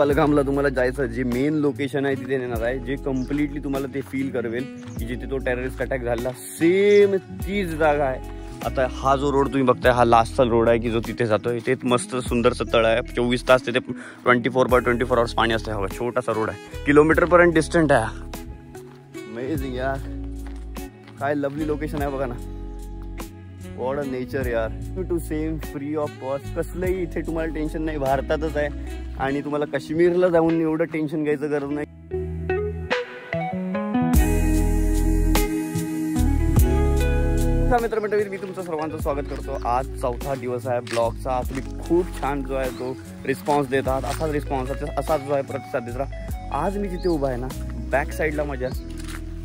पलगामला तुम्हाला जायचं, जे मेन लोकेशन आहे तिथे नेणार आहे, जे कम्प्लिटली तुम्हाला ते फील करवेल की जिथे तो टेररिस्ट अटॅक झाला सेम तीच जागा आहे. आता हा जो रोड तुम्ही बघताय हा लास्टचा रोड आहे की जो तिथे जातो. इथे मस्त सुंदरचं तळ आहे, 24 तास तिथे 24/24 आवर्स पाणी असते. हवा छोटासा रोड आहे, किलोमीटरपर्यंत डिस्टंट आहे. अमेझिंग यार, काय लवली लोकेशन आहे बघा ना. वॉट अ नेचर यार. To same free of cost, कसलंही इथे तुम्हाला टेन्शन नाही. भारतातच आहे आणि तुम्हाला काश्मीरला जाऊन एवढं टेन्शन घ्यायचं गरज नाही. मित्रमंडळी, मी तुमचं सर्वांचं स्वागत करतो. आज 4था दिवस आहे ब्लॉगचा. तुम्ही खूप छान जो आहे तो रिस्पॉन्स देत आहात. असाच रिस्पॉन्स असाच जो आहे प्रतिसाद देत राहा. आज मी जिथे उभा आहे ना, बॅक साईडला माझ्या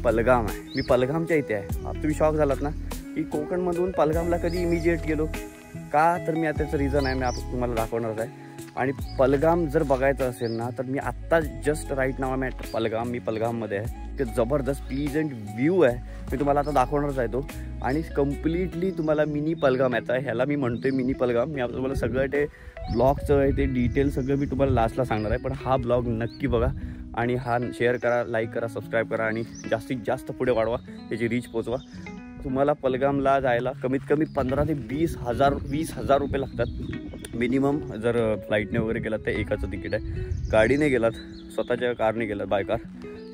पलगाम आहे. मी पलगामच्या इथे आहे. तुम्ही शॉक झालात ना की कोकणमधून पलगामला कधी इमिजिएट गेलो का, तर मी आता त्याचं रिझन आहे, मी तुम्हाला दाखवणार आहे. आणि पलगाम जर बघायचं असेल ना, तर मी आत्ता जस्ट राईट नाव मी पलगाम, मी पलगाममध्ये आहे. ते जबरदस्त प्लीजंट व्ह्यू आहे, मी तुम्हाला आता दाखवणारच आहे तो. आणि कम्प्लिटली तुम्हाला मिनी पलगाम येत आहे, ह्याला मी म्हणतोय मिनी पलगाम. मी तुम्हाला सगळं ते ब्लॉगचं आहे ते डिटेल सगळं मी तुम्हाला लास्टला सांगणार आहे. पण हा ब्लॉग नक्की बघा आणि हा शेअर करा, लाईक करा, सबस्क्राईब करा आणि जास्तीत जास्त पुढे वाढवा, त्याची रीच पोचवा. तुम्हाला पलगामला जायला कमीत कमी 15 ते 20 हजार रुपये लागतात मिनिमम. जर फ्लाईटने वगैरे गेलात तर एकाचं तिकीट आहे. गाडीने गेलात, स्वतःच्या कारने गेलात बाय कार,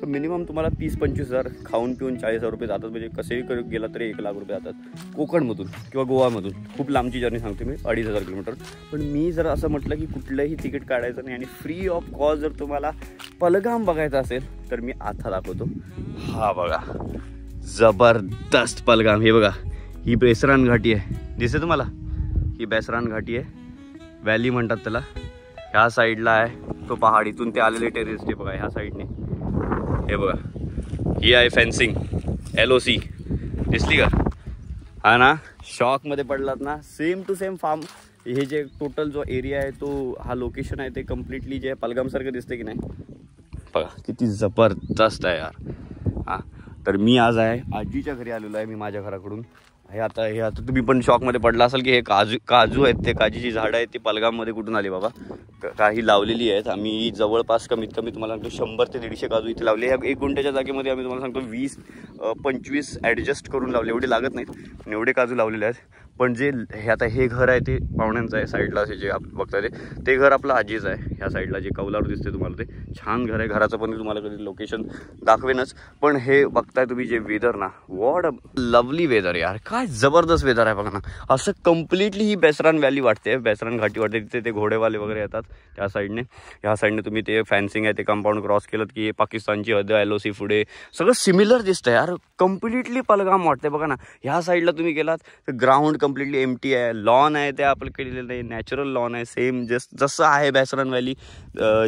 तर मिनिमम तुम्हाला 30-25 हजार, खाऊन पिऊन 40 हजार रुपये जातात. म्हणजे कसेही गेला तरी 1 लाख रुपये जातात कोकणमधून किंवा गोवामधून. खूप लांबची जर्नी सांगते मी, 2500 किलोमीटर. पण मी जर असं म्हटलं की कुठलंही तिकीट काढायचं नाही आणि फ्री ऑफ कॉस्ट जर तुम्हाला पलगाम बघायचं असेल तर मी आता दाखवतो. हा बघा, जबरदस्त पलगाम. हे बघा, ही बेसरान घाटी आहे, दिसते तुम्हाला? ही बेसरान घाटी आहे, व्हॅली म्हणतात त्याला. ह्या साईडला आहे तो पहाड, इथून ते आलेले टेरेस ते बघा ह्या साईडने. हे बघा, ही आहे फेन्सिंग, LOC, दिसली का? हा ना, शॉकमध्ये पडलात ना. Same to same form. हे जे टोटल जो एरिया आहे तो, हा लोकेशन आहे ते कम्प्लिटली जे पलगामसारखं दिसते की नाही. बघा किती जबरदस्त आहे यार. हां, तर मी आज आहे आजीच्या घरी आलेलो आहे, मी माझ्या घराकडून. हे आता तुम्ही पण शॉकमध्ये पडला असाल की हे काजू आहेत, ते काजीची झाडं आहेत, ती पलगाममध्ये कुठून आली बाबा. काही लावलेली आहेत. आम्ही जवळपास कमीत कमी तुम्हाला सांगतो 100 ते 150 काजू इथे लावले. ह्या 1 गुंठ्याच्या जागेमध्ये आम्ही तुम्हाला सांगतो 20-25 ॲडजस्ट करून लावले. एवढे लागत नाहीत, एवढे काजू लावलेले आहेत. पण जे हे आता हे घर आहे ते पाहुण्यांचं आहे. साईडला असे जे बघताय ते घर आपलं आजीचं आहे. ह्या साईडला जे कौलारू दिसते तुम्हाला ते छान घर आहे. घराचं पण तुम्हाला कधी लोकेशन दाखवेनच. पण हे बघताय तुम्ही जे वेदर ना, वॉट अ लवली वेदर यार. काय जबरदस्त वेदर आहे बघा ना. असं कम्प्लिटली ही बेसरान व्हॅली वाटते, बेसरान घाटी वाटते. तिथे ते घोडेवाले वगैरे येतात त्या साईडने. ह्या साईडने तुम्ही ते फॅन्सिंग आहे ते कंपाऊंड क्रॉस केलं की पाकिस्तानची हद्द, LOC पुढे सगळं सिमिलर दिसतं यार. कम्प्लिटली पलगाम वाटते बघा ना. ह्या साईडला तुम्ही गेलात तर ग्राउंड कम्प्लिटली एम्प्टी आहे. लॉन आहे ते आपलं केलेलं नाही, नॅचरल लॉन आहे. सेम जसं आहे बेसरान व्हॅली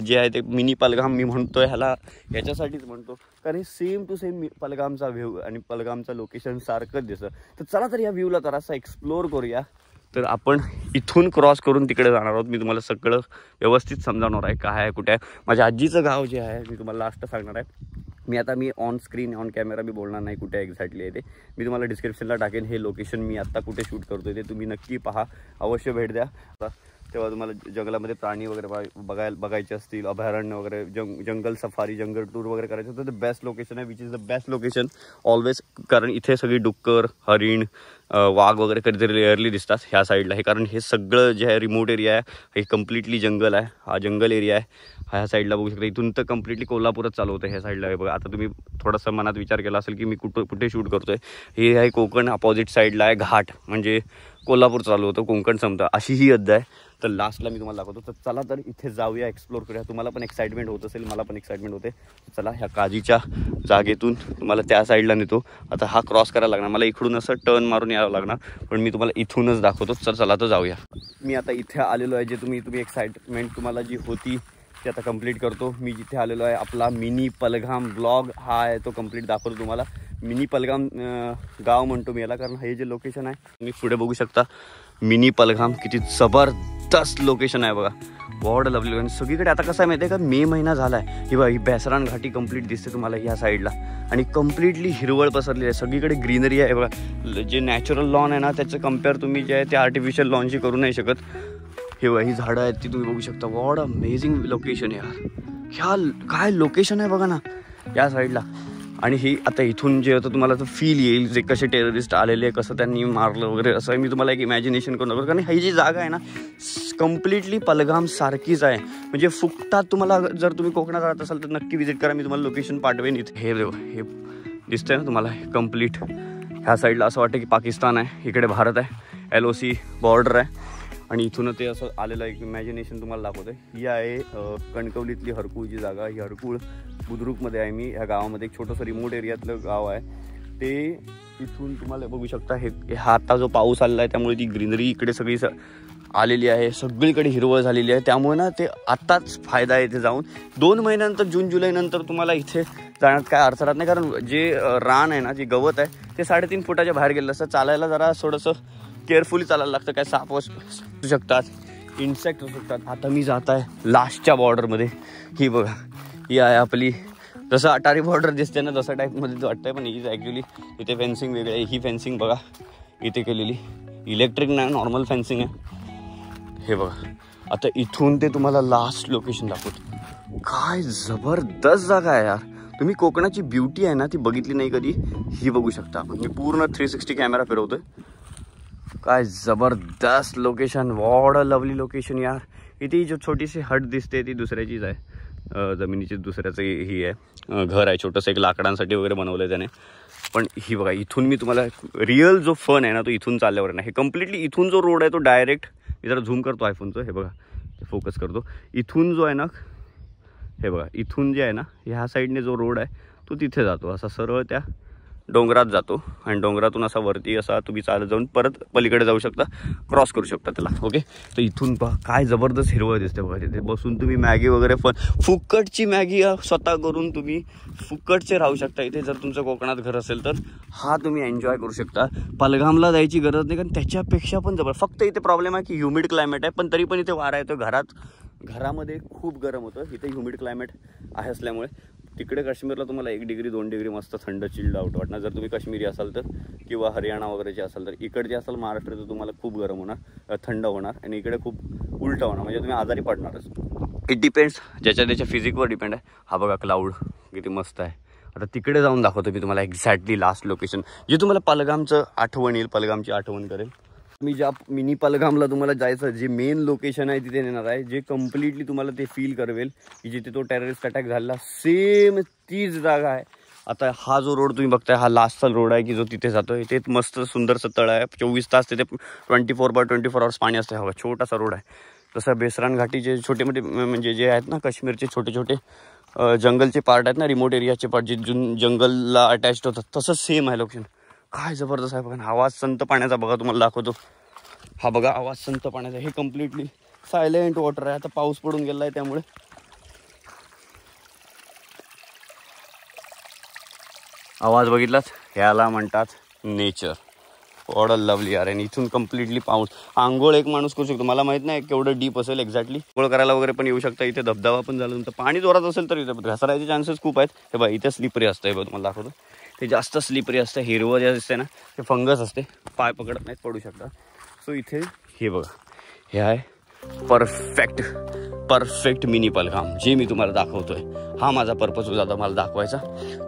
जे आहे ते मिनी पलगाम मी म्हणतोय ह्याला, याच्यासाठीच म्हणतो कारण सेम टू सेम पलगामचा व्ह्यू आणि पलगामचं लोकेशन सारखंच दिसतं. तर चला तर या व्ह्यूला जरासा एक्सप्लोर करूया. तर आपण इथून क्रॉस करून तिकडे जाणार आहोत. मी तुम्हाला सगळं व्यवस्थित समजावणार आहे काय आहे कुठे आहे. माझ्या आजीचं गाव जे आहे मी तुम्हाला लास्ट सांगणार आहे. मी ऑन स्क्रीन ऑन कॅमेरा मी बोलणार नाही कुठे एक्झॅक्टली आहे ते. मी तुम्हाला डिस्क्रिप्शनला टाकेन हे लोकेशन मी आत्ता कुठे शूट करतोय ते. तुम्ही नक्की पहा, अवश्य भेट द्या. तेव्हा तुम्हाला जंगलामध्ये प्राणी वगैरे बघायचे असतील, अभयारण्य वगैरे, जंगल सफारी, जंगल टूर वगैरे करायचं तर बेस्ट लोकेशन आहे, which is the best location always. कारण इथे सगळी डुक्कर, हरिण, वाघ वगैरे कधीतरी रेअरली दिसतात ह्या साईडला. हे कारण हे सगळं जे आहे रिमोट एरिया आहे, हे कम्प्लिटली जंगल आहे. हा जंगल एरिया आहे. ह्या साईडला बघू शकता. इथून तर कम्प्लिटली कोल्हापूरच चालू होतं ह्या साईडला. हे बघा, आता तुम्ही थोडंसं मनात विचार केला असेल की मी कुठे शूट करतोय. हे आहे कोकण, अपोजिट साईडला आहे घाट, म्हणजे कोल्हापूर चालू होतं, कोकण संपतं, अशी ही हद्द आहे. तर लास्टला मी तुम्हाला दाखवतो. तर चला तर इथे जाऊया, एक्सप्लोर करूया. तुम्हाला पण एक्साइटमेंट होत असेल, मला पण एक्साइटमेंट होते. चला ह्या काजीच्या जागेतून तुम्हाला त्या साईडला नेतो. आता हा क्रॉस करायला लागणार मला, इकडून असं टर्न मारून यावं लागणार, पण मी तुम्हाला इथूनच दाखवतो. तर चला तर जाऊया. मी आता इथे आलेलो आहे. जे तुम्ही एक्साइटमेंट तुम्हाला जी होती ते आता कंप्लीट करतो. मी जिथे आलेलो आहे आपला मिनी पलगाम ब्लॉग हा आहे तो कंप्लीट दाखवतो तुम्हाला. मिनी पलगाम गाव म्हणतो मी याला, कारण हे जे लोकेशन आहे तुम्ही पुढे बघू शकता. मिनी पलगाम किती जबरदस्त लोकेशन आहे बघा. What lovely. आणि सगळीकडे आता कसं आहे माहिती आहे का, मे महिना झाला आहे. ही बघा, ही बेसरान घाटी कंप्लीट दिसते तुम्हाला ह्या साईडला आणि कंप्लिटली हिरवळ पसरली आहे. सगळीकडे ग्रीनरी आहे बघा. जे नॅचरल लॉन आहे ना त्याचं कम्पेअर तुम्ही जे आहे ते आर्टिफिशियल लॉनशी करू नाही शकत. हे बघा ही झाडं आहेत ती तुम्ही बघू शकता. वॉट अमेझिंग लोकेशन आहे यार. काय लोकेशन आहे बघा ना या साईडला. आणि ही आता इथून जे होतं तुम्हाला तर फील येईल जे कसे टेररिस्ट आलेले, कसं त्यांनी मारलं वगैरे, असं मी तुम्हाला एक इमॅजिनेशन करून दाखवतो. कारण ही जी जागा आहे ना कम्प्लिटली पहलगाम सारखीच आहे. म्हणजे फुकटात तुम्हाला जर तुम्ही कोकणात राहत असाल तर नक्की विजिट करा. मी तुम्हाला लोकेशन पाठवेन. इथे हे दिसतंय ना तुम्हाला कम्प्लीट ह्या साईडला असं वाटतं की पाकिस्तान आहे, इकडे भारत आहे, LOC बॉर्डर आहे. आणि इथून ते असं आलेलं एक इमॅजिनेशन तुम्हाला दाखवतं. ही आहे कणकवलीतली हरकुळची जागा. ही हरकुळ बुद्रुकमध्ये आहे. मी ह्या गावामध्ये एक छोटंसं रिमोट एरियातलं गाव आहे ते. इथून तुम्हाला बघू शकता हा आता जो पाऊस आलेला आहे त्यामुळे ती ग्रीनरी इकडे सगळी आलेली आहे, सगळीकडे हिरवळ झालेली आहे. त्यामुळे ना ते आत्ताच फायदा आहे इथे जाऊन. 2 महिन्यानंतर जून जुलै नंतर तुम्हाला इथे जाण्यात काय अर्थ राहत नाही. कारण जे रान आहे ना, जे गवत आहे ते 3.5 फुटाच्या बाहेर गेलं असतं. चालायला जरा थोडंसं केअरफुली चालायला लागतं. काय साप असू शकतात, इन्सेक्ट असू शकतात. आता मी जात आहे लास्टच्या बॉर्डरमध्ये. ही बघा ही आहे आपली, जसं अटारी बॉर्डर दिसते ना तसं टाईपमध्ये वाटतंय, पण ही ॲक्च्युली इथे फेन्सिंग वेगळी आहे. ही फेन्सिंग बघा इथे केलेली इलेक्ट्रिक नाही, नॉर्मल फेन्सिंग आहे. हे बघा आता इथून ते तुम्हाला लास्ट लोकेशन दाखवतो. काय जबरदस्त जागा आहे यार. तुम्ही कोकणाची ब्युटी आहे ना ती बघितली नाही कधी. ही बघू शकता. मी पूर्ण 360 कॅमेरा फिरवतोय. काय जबरदस्त location. What a lovely location यार. इथे जो छोटीशी हट दिसते ती दुसऱ्याचीच आहे, जमिनीची दुसऱ्याचं ही आहे, घर आहे छोटंसं, एक लाकडांसाठी वगैरे बनवलं आहे त्याने. पण ही बघा इथून मी तुम्हाला रिअल जो फन आहे ना तो इथून चालल्यावर नाही. हे कम्प्लिटली इथून जो रोड आहे तो डायरेक्ट, मी जरा झूम करतो आयफोनचं, हे बघा फोकस करतो. इथून जो आहे ना, हे बघा इथून जे आहे ना ह्या साईडने जो रोड आहे तो तिथे जातो, असा सरळ त्या डोंगरात जातो. आणि डोंगरातून असा वरती असा तुम्ही चालत जाऊन परत पलीकडे जाऊ शकता, क्रॉस करू शकता त्याला. ओके, तर इथून पहा काय जबरदस्त हिरवळ दिसते बघा. तिथे बसून तुम्ही मॅगी वगैरे फुकटची मॅगी स्वतः करून तुम्ही फुकटचे राहू शकता इथे. जर तुमचं कोकणात घर असेल तर हा तुम्ही एन्जॉय करू शकता. पहलगामला जायची गरज नाही, कारण त्याच्यापेक्षा पण फक्त इथे प्रॉब्लेम आहे की ह्युमिड क्लायमेट आहे. पण तरी पण इथे वारा येतो. घरामध्ये खूप गरम होतं. इथे ह्युमिड क्लायमेट आहे असल्यामुळे. तिकडे काश्मीरला तुम्हाला 1 डिग्री 2 डिग्री मस्त थंड चिल्ड आउट वाटणार जर तुम्ही काश्मीरी असाल तर, किंवा हरियाणा वगैरेचे असाल तर. इकडचे असाल महाराष्ट्र तर तुम्हाला खूप गरम होणार, थंड होणार. आणि इकडे खूप उलट होणार, म्हणजे तुम्ही आजारी पडणारच. इट डिपेंड्स, ज्याच्या त्याच्या फिजिकवर डिपेंड आहे. हा बघा क्लाउड किती मस्त आहे. आता तिकडे जाऊन दाखवतो मी तुम्हाला एक्झॅक्टली लास्ट लोकेशन, जे तुम्हाला पहलगामचं आठवण येईल, पहलगामची आठवण करेल. मी ज्या मिनी पहलगामला तुम्हाला जायचं जे मेन लोकेशन आहे तिथे नेणार आहे, जे कम्प्लिटली तुम्हाला ते फील करवेल की जिथे तो टेररिस्ट अटॅक झाला सेम तीच जागा आहे. आता हा जो रोड तुम्ही बघताय हा लास्टचा रोड आहे की जो तिथे जातो. इथे मस्त सुंदरसं तळ आहे. 24 तास तिथे 24/24 आवर्स पाणी असते. हवा छोटासा रोड आहे. तसं बेसरान घाटीचे छोटे मोठे म्हणजे जे आहेत ना काश्मीरचे छोटे छोटे जंगलचे पार्ट आहेत ना, रिमोट एरियाचे पार्ट जे जंगलला अटॅच्ड होतात, तसं सेम आहे लोकेशन. काय जबरदस्त आहे बघा. आवाज संत पाण्याचा बघा तुम्हाला दाखवतो. हा बघा आवाज संत पाण्याचा. हे कम्प्लिटली सायलेंट वॉटर आहे. आता पाऊस पडून गेला आहे त्यामुळे आवाज बघितलाच, ह्याला म्हणतात नेचर. वॉट अ लवली यार. आणि इथून कम्प्लिटली पाऊस. आंघोळ एक माणूस करू शकतो. मला माहित नाही केवढं डीप असेल एक्झॅक्टली. आंघोळ करायला वगैरे पण येऊ शकता. इथे धबधबा पण झाला नंतर पाणी जोरात असेल तर इथे घसरायचे चान्सेस खूप आहेत. हे बघा इथे स्लिपरी असतं. हे बघा तुम्हाला दाखवतो. ते जास्त स्लिपरी असतं. हिरवं जे असते ना ते फंगस असते, पाय पकडत नाहीत, पडू शकतात. सो इथे हे बघा हे आहे परफेक्ट मिनी पहलगाम जे मी तुम्हाला दाखवतोय. हा माझा पर्पज होता आता मला दाखवायचा.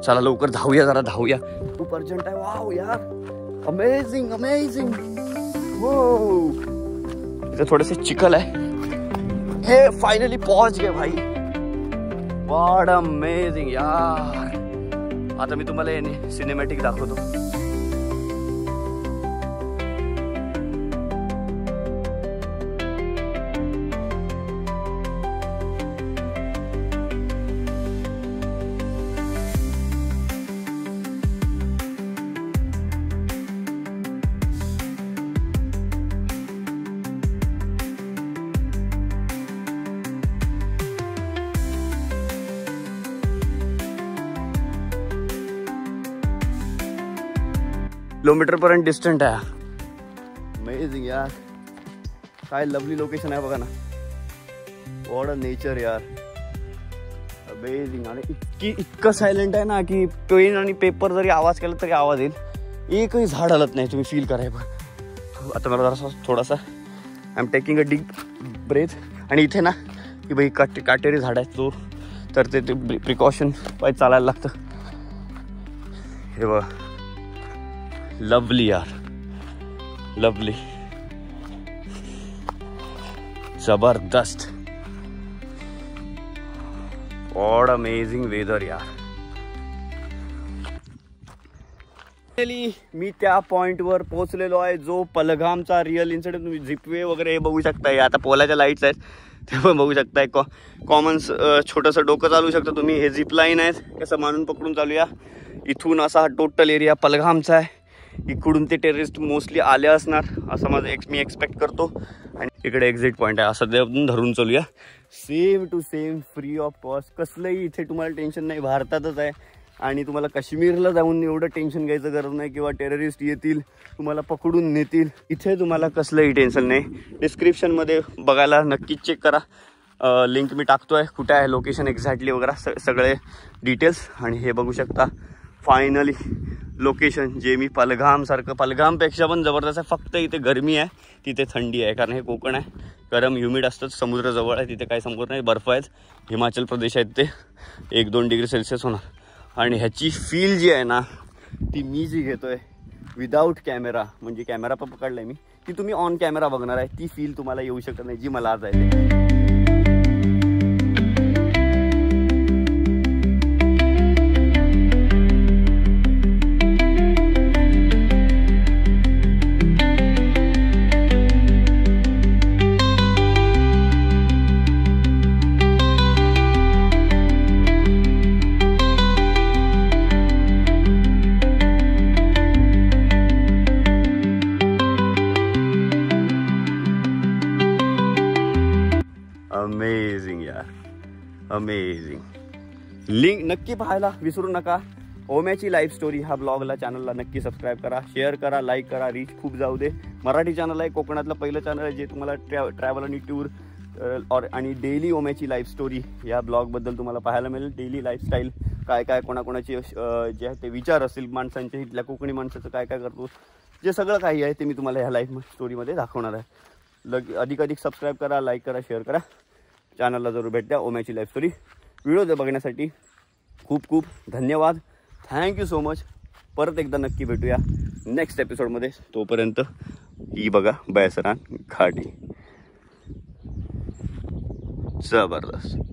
चला लवकर धावूया, जरा धावूया. खूप अर्जंट आहे. वाव यार, अमेझिंग हो. इथे थोडेसे चिखल आहे. हे फायनली पहुंच गए भाई. व्हाट अमेझिंग यार. आता मी तुम्हाला याने सिनेमॅटिक दाखवतो. किलोमीटर पर्यंत डिस्टंट आहे. अमेझिंग यार. काय लवली लोकेशन आहे बघा ना. व्हॉट अ नेचर यार. अमेझिंग. आणि इतकं सायलेंट आहे ना की पेन आणि पेपर जरी आवाज केला तरी आवाज येईल. एकही झाड हलत नाही. तुम्ही फील कराय बघ. आता मला जरा थोडासा I am taking a deep breath. आणि इथे ना की बाई काटेरी झाड आहेत तो, तर ते प्रिकॉशन पाय चालायला लागतं. हे बघ, लवली यार, लवली, जबरदस्त. व्हॉट अमेझिंग वेदर यार. मी त्या पॉइंटवर पोहोचलेलो आहे जो पलघामचा रिअल इन्सिडेंट. तुम्ही झिपवे वगैरे हे बघू शकताय. आता पोलाच्या लाईट्स आहेत ते पण बघू शकताय. कॉमन छोटंसं डोकं चालू शकता तुम्ही. हे झिप लाईन आहेत, कसं मानून पकडून चालूया. इथून असा हा टोटल एरिया पलघामचा आहे. इकडून ते टेररिस्ट मोस्टली आले असणार असं माझं मी एक्सपेक्ट करतो. आणि इकडे एक्झिट पॉईंट आहे. असं देऊन धरून चालूया. Same to same, free of cost. कसलंही इथे तुम्हाला टेन्शन नाही. भारतातच आहे. आणि तुम्हाला काश्मीरला जाऊन एवढं टेन्शन घ्यायचं गरज नाही किंवा टेररिस्ट येतील तुम्हाला पकडून नेतील. इथे तुम्हाला कसलंही टेन्शन नाही. डिस्क्रिप्शनमध्ये बघायला नक्कीच चेक करा. लिंक मी टाकतो आहे, कुठे आहे लोकेशन एक्झॅक्टली वगैरे सगळे डिटेल्स. आणि हे बघू शकता फायनली लोकेशन, जे मी पलघामसारखं, पलघामपेक्षा पण जबरदस्त आहे. फक्त इथे गरमी आहे, तिथे थंडी आहे. कारण हे कोकण आहे, गरम ह्युमिड असतं. समुद्र जवळ आहे, तिथे काही समुद्र नाही. बर्फ आहेत. हिमाचल प्रदेश आहेत ते 1-2 डिग्री सेल्सिअस होणार. आणि ह्याची फील जी आहे ना, ती मी जी घेतोय विदाऊट कॅमेरा, म्हणजे कॅमेरा पण पकडलाय मी, ती तुम्ही ऑन कॅमेरा बघणार आहे. ती फील तुम्हाला येऊ शकत नाही जी मला आज आहे. अमेझिंग यार, अमेझिंग. लिंक नक्की पाहायला विसरू नका. ओम्याची लाईफ स्टोरी ह्या ब्लॉगला, चॅनलला नक्की सबस्क्राईब करा, शेअर करा, लाईक करा. रीच खूप जाऊ दे. मराठी चॅनल आहे, कोकणातलं पहिलं चॅनल आहे जे तुम्हाला ट्रॅव्हल आणि टूर आणि डेली ओम्याची लाईफ स्टोरी या ब्लॉगबद्दल तुम्हाला पाहायला मिळेल. डेली लाईफस्टाईल, काय काय कोणाकोणाचे जे आहे ते विचार असतील माणसांचे, इथल्या कोकणी माणसाचं काय काय करतो, जे सगळं काही आहे ते मी तुम्हाला ह्या लाईफ स्टोरीमध्ये दाखवणार आहे. अधिक सबस्क्राईब करा, लाईक करा, शेअर करा. चॅनलला जरूर भेट द्या. ओम्याची लाईफ स्टोरी व्हिडिओ बघण्यासाठी खूप खूप धन्यवाद. Thank you so much. परत एकदा नक्की भेटूया नेक्स्ट एपिसोडमध्ये. तोपर्यंत ही बघा बेसरान घाटी, जबरदस्त.